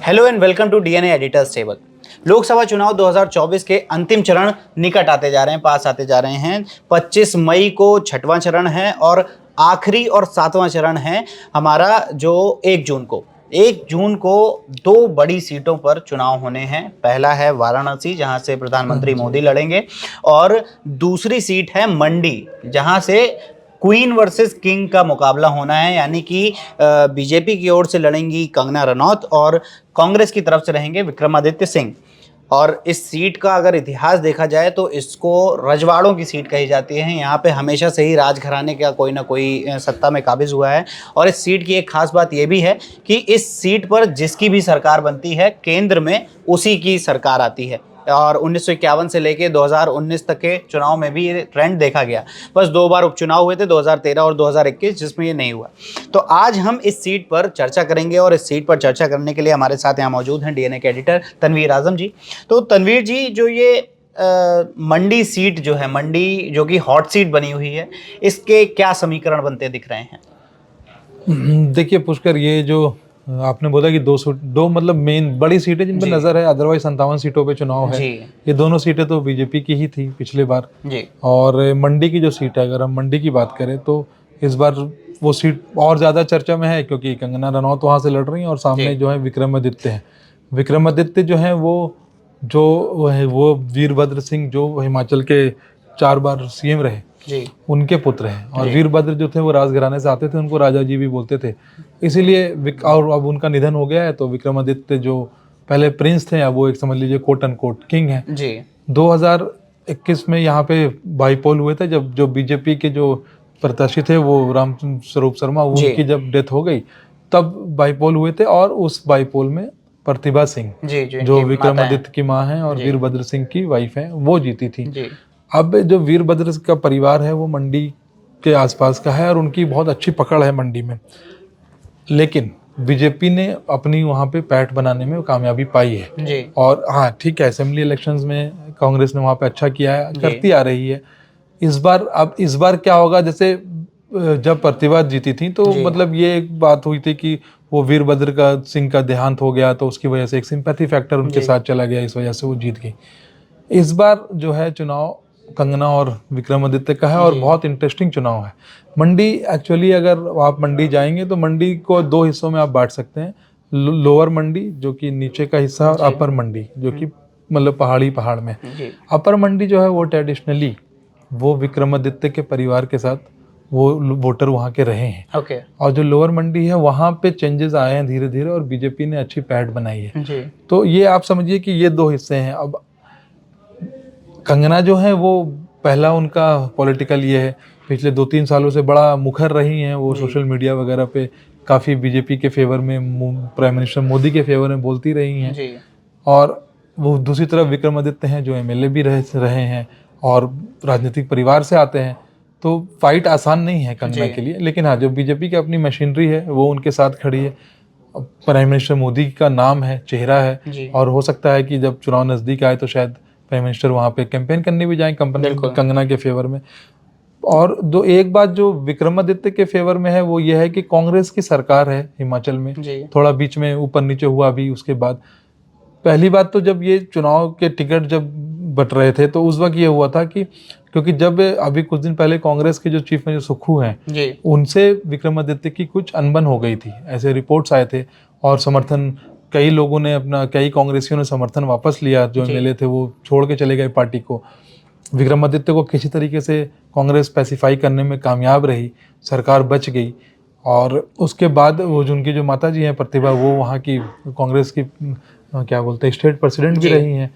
Hello and welcome to DNA editors table. Lok Sabha चुनाव 2024 के अंतिम चरण निकट आते जा रहे हैं, पास आते जा रहे हैं। 25 मई को छठवां चरण है और आखिरी और सातवां चरण है हमारा जो 1 जून को दो बड़ी सीटों पर चुनाव होने हैं। पहला है वाराणसी, जहां से प्रधानमंत्री मोदी लड़ेंगे, और दूसरी सीट है मंडी, जहां से क्वीन वर्सेस किंग का मुकाबला होना है। यानी कि बीजेपी की ओर से लड़ेंगी कंगना रनौत और कांग्रेस की तरफ से रहेंगे विक्रमादित्य सिंह। और इस सीट का अगर इतिहास देखा जाए तो इसको रजवाड़ों की सीट कही जाती है। यहाँ पे हमेशा से ही राजघराने का कोई ना कोई सत्ता में काबिज हुआ है। और इस सीट की एक खास बात यह भी है कि इस सीट पर जिसकी भी सरकार बनती है, केंद्र में उसी की सरकार आती है। और 1951 से लेके 2019 तक के चुनाव में भी ये ट्रेंड देखा गया। बस 2 बार उपचुनाव हुए थे, 2013 और 2021, जिसमें ये नहीं हुआ। तो आज हम इस सीट पर चर्चा करेंगे, और इस सीट पर चर्चा करने के लिए हमारे साथ यहाँ मौजूद हैं डीएनए के एडिटर तनवीर आजम जी। तो तनवीर जी, जो ये मंडी सीट जो है, मंडी जो कि हॉट सीट बनी हुई है, इसके क्या समीकरण बनते दिख रहे हैं? देखिए पुष्कर, ये जो आपने बोला कि दो मतलब मेन बड़ी सीटें जिन पर नजर है, अदरवाइज 57 सीटों पे चुनाव है। ये दोनों सीटें तो बीजेपी की ही थी पिछले बार जी। और मंडी की जो सीट है, अगर हम मंडी की बात करें तो इस बार वो सीट और ज़्यादा चर्चा में है, क्योंकि कंगना रनौत वहाँ से लड़ रही हैं और सामने जो है विक्रमादित्य हैं। विक्रमादित्य जो है वो वीरभद्र सिंह, जो हिमाचल के 4 बार सीएम रहे जी, उनके पुत्र हैं। और वीरभद्र जो थे वो राजघराने से आते थे, उनको राजा जी भी बोलते थे, इसीलिए और अब उनका निधन हो गया है। तो विक्रमादित्य जो पहले प्रिंस थे, अब वो एक समझ लीजिए कोट एंड कोट किंग है जी। 2021 में यहाँ पे बाईपोल हुए थे, जब जो बीजेपी के जो प्रत्याशी थे वो राम स्वरूप शर्मा, उनकी जब डेथ हो गई तब बाईपोल हुए थे। और उस बाईपोल में प्रतिभा सिंह जो विक्रमादित्य की माँ है और वीरभद्र सिंह की वाइफ है, वो जीती थी। अब जो वीरभद्र का परिवार है वो मंडी के आसपास का है और उनकी बहुत अच्छी पकड़ है मंडी में, लेकिन बीजेपी ने अपनी वहाँ पे पैठ बनाने में कामयाबी पाई है जी। और हाँ ठीक है, असेंबली इलेक्शंस में कांग्रेस ने वहाँ पे अच्छा किया है, करती आ रही है। इस बार क्या होगा, जैसे जब प्रतिभा जीती थी तो मतलब ये एक बात हुई थी कि वो वीरभद्र सिंह का देहांत हो गया, तो उसकी वजह से एक सिंपैथी फैक्टर उनके साथ चला गया, इस वजह से वो जीत गई। इस बार जो है चुनाव कंगना और विक्रमादित्य का है और बहुत इंटरेस्टिंग चुनाव है। मंडी एक्चुअली अगर आप मंडी जाएंगे तो मंडी को 2 हिस्सों में आप बांट सकते हैं। लोअर मंडी जो कि नीचे का हिस्सा, और अपर मंडी जो कि मतलब पहाड़ में। अपर मंडी जो है वो ट्रेडिशनली वो विक्रमादित्य के परिवार के साथ वो वोटर वहाँ के रहे हैं और जो लोअर मंडी है वहाँ पे चेंजेस आए हैं धीरे धीरे, और बीजेपी ने अच्छी पैठ बनाई है। तो ये आप समझिए कि ये 2 हिस्से हैं। अब कंगना जो है वो पहला उनका पॉलिटिकल ये है, पिछले 2-3 सालों से बड़ा मुखर रही हैं वो, सोशल मीडिया वगैरह पे काफ़ी बीजेपी के फेवर में, प्राइम मिनिस्टर मोदी के फेवर में बोलती रही हैं जी। और वो दूसरी तरफ विक्रमादित्य हैं जो एमएलए भी रहे हैं और राजनीतिक परिवार से आते हैं, तो फाइट आसान नहीं है कंगना के लिए। लेकिन हाँ, जो बीजेपी की अपनी मशीनरी है वो उनके साथ खड़ी है। प्राइम मिनिस्टर मोदी का नाम है, चेहरा है, और हो सकता है कि जब चुनाव नज़दीक आए तो शायद प्राइम मिनिस्टर वहाँ पे कैंपेन करने भी जाएं कंगना के फेवर में। और एक बात जो विक्रमादित्य के फेवर में है वो ये है कि कांग्रेस की सरकार है हिमाचल में, थोड़ा बीच में ऊपर नीचे हुआ भी। उसके बाद पहली बात तो जब ये चुनाव के टिकट जब बट रहे थे तो उस वक्त ये हुआ था कि क्योंकि जब अभी कुछ दिन पहले कांग्रेस के जो चीफ मिनिस्टर सुक्खू हैं उनसे विक्रमादित्य की कुछ अनबन हो गई थी, ऐसे रिपोर्ट्स आए थे। और समर्थन कई कांग्रेसियों ने समर्थन वापस लिया, जो एमएलए थे वो छोड़ के चले गए पार्टी को। विक्रमादित्य को किसी तरीके से कांग्रेस पैसिफाई करने में कामयाब रही, सरकार बच गई। और उसके बाद वो जो उनकी जो माता जी हैं प्रतिभा, वो वहाँ की कांग्रेस की क्या बोलते हैं स्टेट प्रेसिडेंट भी रही हैं।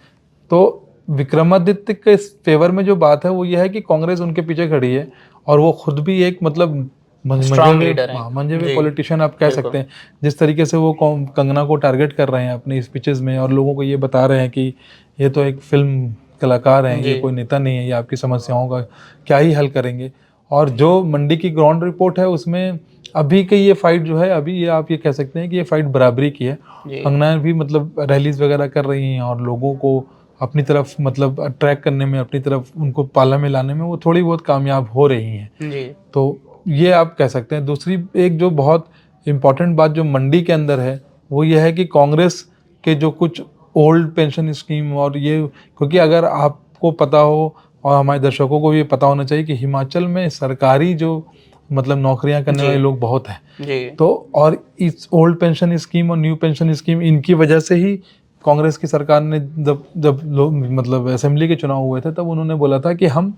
तो विक्रमादित्य के फेवर में जो बात है वो ये है कि कांग्रेस उनके पीछे खड़ी है और वो खुद भी एक मतलब मंजे हुए पॉलिटिशियन आप कह सकते हैं। जिस तरीके से वो कंगना को टारगेट कर रहे हैं अपनी स्पीचेस में और लोगों को ये बता रहे हैं कि ये तो एक फिल्म कलाकार हैं, ये कोई नेता नहीं है, ये आपकी समस्याओं का क्या ही हल करेंगे। और जो मंडी की ग्राउंड रिपोर्ट है उसमें अभी की ये फाइट जो है, अभी ये आप ये कह सकते हैं कि ये फाइट बराबरी की है। कंगना भी मतलब रैलीज वगैरह कर रही हैं और लोगों को अपनी तरफ मतलब अट्रैक्ट करने में, अपनी तरफ उनको पाला में लाने में वो थोड़ी बहुत कामयाब हो रही हैं। तो ये आप कह सकते हैं। दूसरी एक जो बहुत इम्पॉर्टेंट बात जो मंडी के अंदर है वो ये है कि कांग्रेस के जो कुछ ओल्ड पेंशन स्कीम और ये, क्योंकि अगर आपको पता हो और हमारे दर्शकों को भी पता होना चाहिए कि हिमाचल में सरकारी जो मतलब नौकरियां करने वाले लोग बहुत हैं, तो और इस ओल्ड पेंशन स्कीम और न्यू पेंशन स्कीम, इनकी वजह से ही कांग्रेस की सरकार ने जब लोग मतलब असेंबली के चुनाव हुए थे, तब उन्होंने बोला था कि हम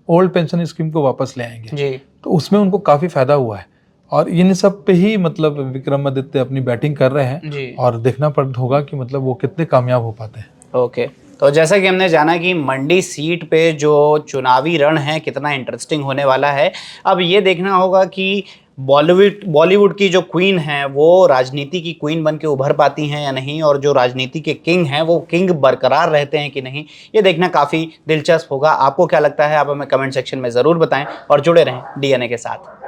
ओल्ड पेंशन स्कीम को वापस ले आएंगे। तो उसमें उनको काफ़ी फायदा हुआ है और इन सब पे ही मतलब विक्रमादित्य अपनी बैटिंग कर रहे हैं और देखना होगा कि मतलब वो कितने कामयाब हो पाते हैं। ओके, तो जैसा कि हमने जाना कि मंडी सीट पे जो चुनावी रण है कितना इंटरेस्टिंग होने वाला है। अब ये देखना होगा कि बॉलीवुड की जो क्वीन है वो राजनीति की क्वीन बन के उभर पाती हैं या नहीं, और जो राजनीति के किंग हैं वो किंग बरकरार रहते हैं कि नहीं, ये देखना काफ़ी दिलचस्प होगा। आपको क्या लगता है, आप हमें कमेंट सेक्शन में ज़रूर बताएं और जुड़े रहें DNA के साथ।